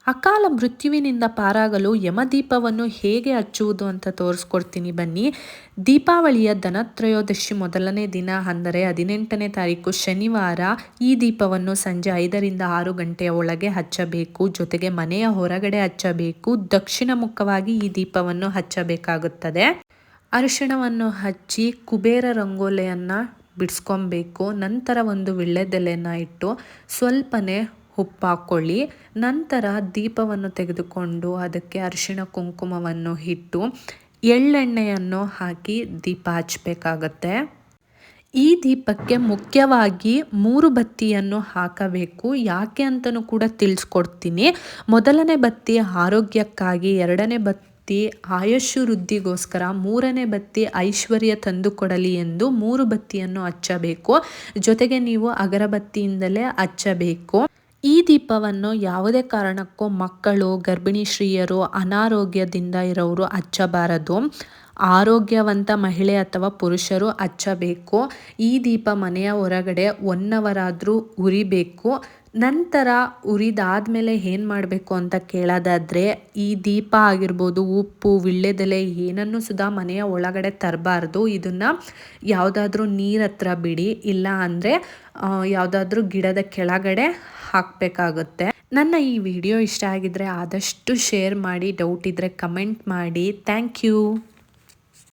ಅಕಾಲ ಮೃತ್ಯುವಿನಿಂದ ಪಾರಾಗಲು ಯಮದೀಪವನ್ನು ಹೇಗೆ ಹಚ್ಚುವುದು ಅಂತ ತೋರಿಸ್ಕೊಡ್ತೀನಿ ಬನ್ನಿ. ದೀಪಾವಳಿಯ ಧನತ್ರಯೋದಶಿ ಮೊದಲನೇ ದಿನ ಅಂದರೆ 18ನೇ ತಾರೀಕು ಶನಿವಾರ ಈ ದೀಪವನ್ನು ಸಂಜೆ 5ರಿಂದ 6 ಗಂಟೆಯ ಒಳಗೆ ಹಚ್ಚಬೇಕು. ಜೊತೆಗೆ ಮನೆಯ ಹೊರಗಡೆ ಹಚ್ಚಬೇಕು. ದಕ್ಷಿಣ ಮುಖವಾಗಿ ಈ ದೀಪವನ್ನು ಹಚ್ಚಬೇಕಾಗುತ್ತದೆ. ಅರಿಶಿಣವನ್ನು ಹಚ್ಚಿ ಕುಬೇರ ರಂಗೋಲಿಯನ್ನು ಬಿಡಿಸ್ಕೊಬೇಕು. ನಂತರ ಒಂದು ವಿಳ್ಳೆದೆಲೆಯನ್ನು ಇಟ್ಟು ಸ್ವಲ್ಪನೇ ಉಪ್ಪು ಹಾಕ್ಕೊಳ್ಳಿ. ನಂತರ ದೀಪವನ್ನು ತೆಗೆದುಕೊಂಡು ಅದಕ್ಕೆ ಅರಿಶಿಣ ಕುಂಕುಮವನ್ನು ಇಟ್ಟು ಎಳ್ಳೆಣ್ಣೆಯನ್ನು ಹಾಕಿ ದೀಪ ಹಚ್ಚಬೇಕಾಗತ್ತೆ. ಈ ದೀಪಕ್ಕೆ ಮುಖ್ಯವಾಗಿ 3 ಬತ್ತಿಯನ್ನು ಹಾಕಬೇಕು. ಯಾಕೆ ಅಂತಲೂ ಕೂಡ ತಿಳಿಸ್ಕೊಡ್ತೀನಿ. ಮೊದಲನೇ ಬತ್ತಿ ಆರೋಗ್ಯಕ್ಕಾಗಿ, 2ನೇ ಬತ್ತಿ ಆಯುಷ್ ವೃದ್ಧಿಗೋಸ್ಕರ, 3ನೇ ಬತ್ತಿ ಐಶ್ವರ್ಯ ತಂದುಕೊಡಲಿ ಎಂದು 3 ಬತ್ತಿಯನ್ನು ಹಚ್ಚಬೇಕು. ಜೊತೆಗೆ ನೀವು ಅಗರಬತ್ತಿಯಿಂದಲೇ ಹಚ್ಚಬೇಕು. ಈ ದೀಪವನ್ನು ಯಾವುದೇ ಕಾರಣಕ್ಕೂ ಮಕ್ಕಳು, ಗರ್ಭಿಣಿ ಸ್ತ್ರೀಯರು, ಅನಾರೋಗ್ಯದಿಂದ ಇರೋರು ಹಚ್ಚಬಾರದು. ಆರೋಗ್ಯವಂತ ಮಹಿಳೆ ಅಥವಾ ಪುರುಷರು ಹಚ್ಚಬೇಕು. ಈ ದೀಪ ಮನೆಯ ಹೊರಗಡೆ 1 ಅವರ್ ಆದರೂ ಉರಿಬೇಕು. ನಂತರ ಉರಿದಾದ್ಮೇಲೆ ಏನು ಮಾಡಬೇಕು ಅಂತ ಕೇಳೋದಾದರೆ, ಈ ದೀಪ ಆಗಿರ್ಬೋದು, ಉಪ್ಪು, ವಿಳ್ಳೆದೆಲೆ ಏನನ್ನು ಸುಧಾ ಮನೆಯ ಒಳಗಡೆ ತರಬಾರ್ದು. ಇದನ್ನು ಯಾವುದಾದ್ರೂ ನೀರ ಹತ್ರ ಬಿಡಿ, ಇಲ್ಲ ಅಂದರೆ ಯಾವುದಾದ್ರೂ ಗಿಡದ ಕೆಳಗಡೆ ಹಾಕಬೇಕಾಗುತ್ತೆ. ನನ್ನ ಈ ವಿಡಿಯೋ ಇಷ್ಟ ಆಗಿದ್ರೆ ಆದಷ್ಟು ಶೇರ್ ಮಾಡಿ. ಡೌಟ್ ಇದ್ದರೆ ಕಮೆಂಟ್ ಮಾಡಿ. Thank you.